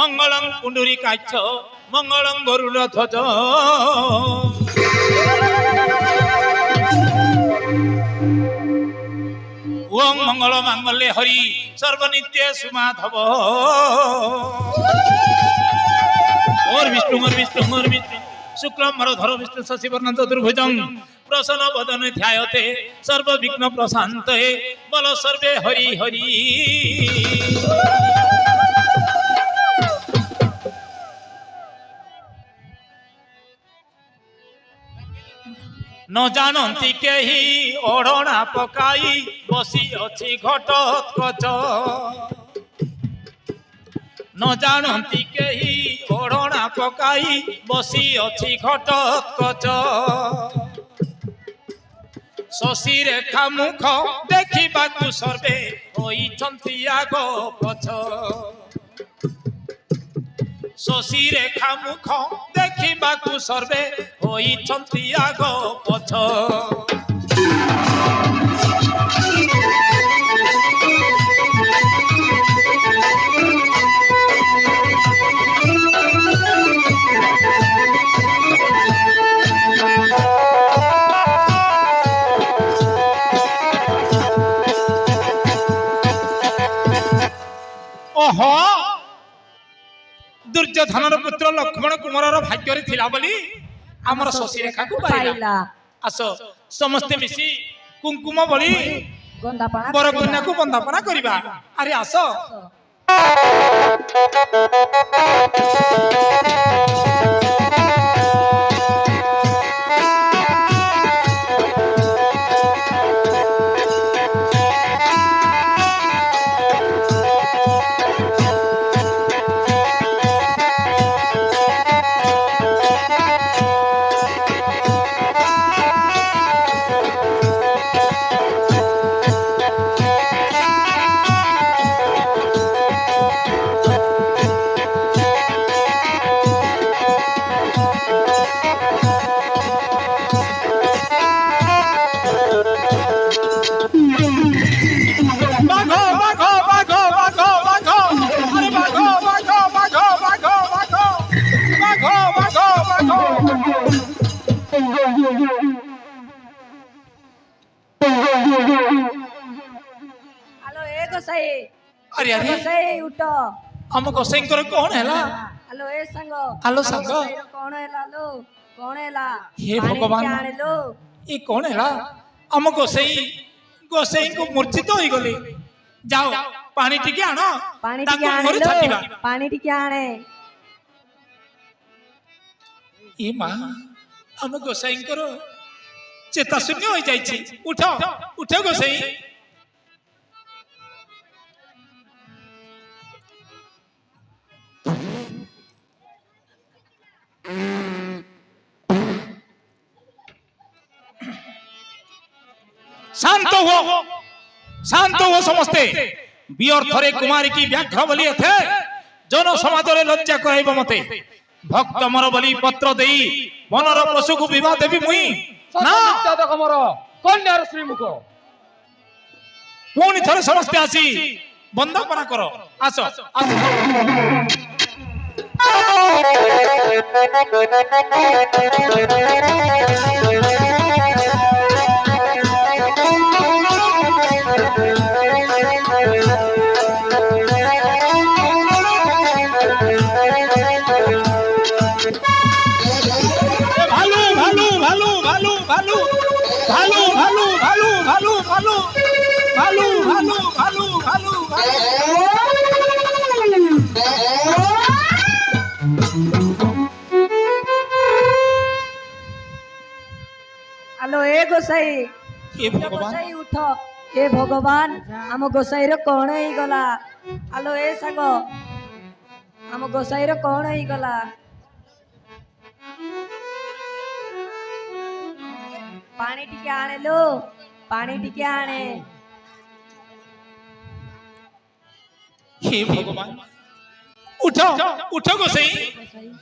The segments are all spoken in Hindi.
मंगलम पुंडरीकाक्ष मंगलम गरुड़ध्वज ओम मंगल मांगल्ये हरि सर्वनित्य सुमाधव और विष्णु शुक्लम वरधर विष्णु शशिवर्ण चतुर्भुजं प्रसन्न वदन ध्यायते सर्व विघ्न प्रशांते बल सर्वे हरि हरि न जानती केही ओढ़ना पकाई बसी अच्छी घटोत्कच न जानती केही ओढ़ना पकाई बसी अच्छी घटोत्कच शशि रेखा मुख देखा सर्वे होइछंती आग पछ शशि रेखा मुख देखा सर्वे होइछंती आग पछ ओहो दुर्योधनर पुत्र लक्ष्मण कुमार भाग्य थिला बोली आमर शशि रेखा को पाइला आस समस्ते मिसी कुंकुम बोली बर कन्या को बंदापना करिबा अरे आस अरे अरे गोसाई उठो हम गोसाई कौन हैला हेलो ए संग हेलो संग कौन हैला लो कौन हैला हे भगवान ये कौन हैला हम गोसाई गोसाई को मूर्छित होई गले जाओ पानी टिके आनो पानी टिके आने लो पानी टिके आने ये मां हम गोसाई करो चेता शून्य हो जाई छी उठो उठो गोसाई शांत हो समस्ते व्यर्थरे कुमारी की व्याघ्र बोली थे जन समाज रे लज्जा कराइब मते भक्त मोर बोली पत्र देई मनर पशु को विवाह देबी मुई ना कमर कन्यार श्रीमुख पुणी थरे समस्ते आसी बंदापना करो आसो आसो हेलो ए गोसाई गोसाई उठो ए भगवान आम गोसाई रो कौन ही गला हेलो ए संग आम गोसाई रो कौन ही गला पानी टिके आने लो पानी टिके आने हे भगवान उठो उठो गोसाई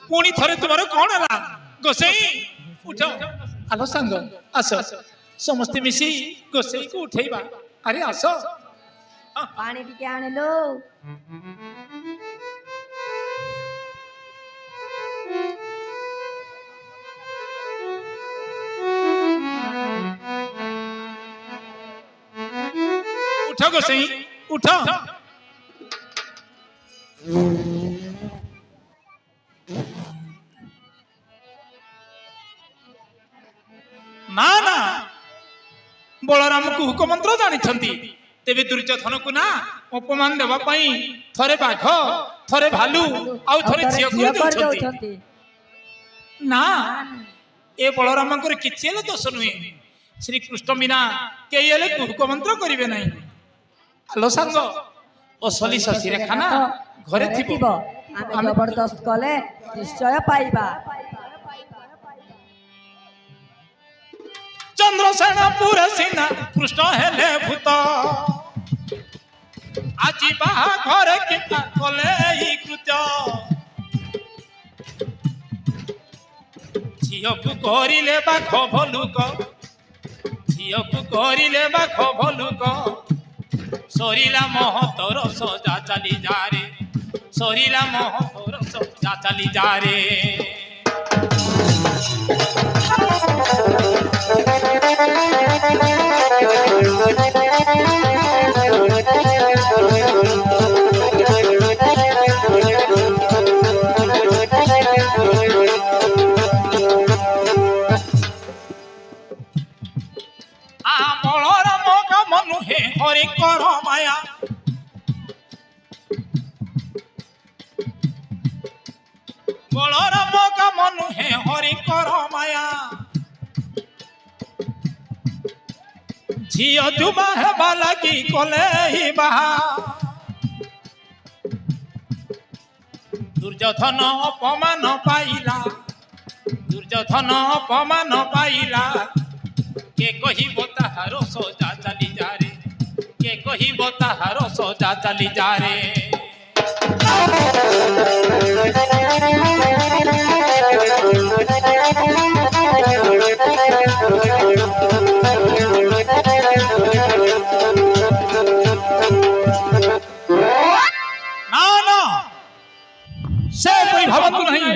पुणी थरे तुम्हारे कौन हला गोसाई उठो आलो संग आसो समस्ते मिसी गोसाई को उठेबा अरे आसो पानी टिके आने लो ଗୋସାଇଁ ଉଠ। ନା ନା ବଳରାମକୁ ହୁକ ମନ୍ତ୍ର ଜାଣିଛନ୍ତି, ତେବେ ଦୁର୍ଯ୍ୟୋଧନକୁ ନା ଅପମାନ ଦେବା ପାଇଁ ଥରେ ବାଘ ଥରେ ଭାଲୁ ଆଉ ଥରେ ଝିଅ କରିଦେଉଛନ୍ତି। ନା ଏ ବଳରାମଙ୍କର କିଛି ହେଲେ ଦୋଷ ନୁହେଁ। ଶ୍ରୀକୃଷ୍ଣ ବିନା କେହି ହେଲେ ହୁକ ମନ୍ତ୍ର କରିବେ ନାହିଁ। ଆଲୋ ସାଙ୍ଗ ଅସଲି ଶଶିରେଖାନା ଘରେ ଥିବ, ଆମେ ଜବରଦସ୍ତ କଲେ ନିଶ୍ଚୟ ପାଇବା। ଚନ୍ଦ୍ରସେନ ପୁର ସିନା କୃଷ୍ଣ ହେଲେ ଭୂତ, ଆଜି ବାହାଘରେ କିମ୍ବା କଲେ ଏହି କୃତ୍ୟ। ଝିଅକୁ କରିଲେ ବାଘ ଭଲୁକ, ଝିଅକୁ କରିଲେ ବାଘ ଭଲୁକ, ସରିଲା ମହତର ସଜା ଚାଲି ଯାରେ, ସରିଲା ମହତର ସଜା ଚାଲି ଯାରେ। বলরাম কাম নুহে হরিঙ্কর মায়া, বলরাম কাম নুহে হরিঙ্কর মায়া। ঝিও যুবা হেবা লাগি কলে হি বাহা, দুর্যোধন অপমান পাইলা, দুর্যোধন অপমান পাইলা। কে কহিব তাহার সজা চালি যারে, কে কহিব তাহার সজা চালি যারে। না না সে কই ভাবন্তু ନାହିଁ।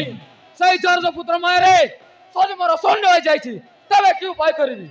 সেই চার্জ পুত্র মায়েরে যদি মোর সৈন্য হয়ে যাইছি, তবে কি উপায় করিবি?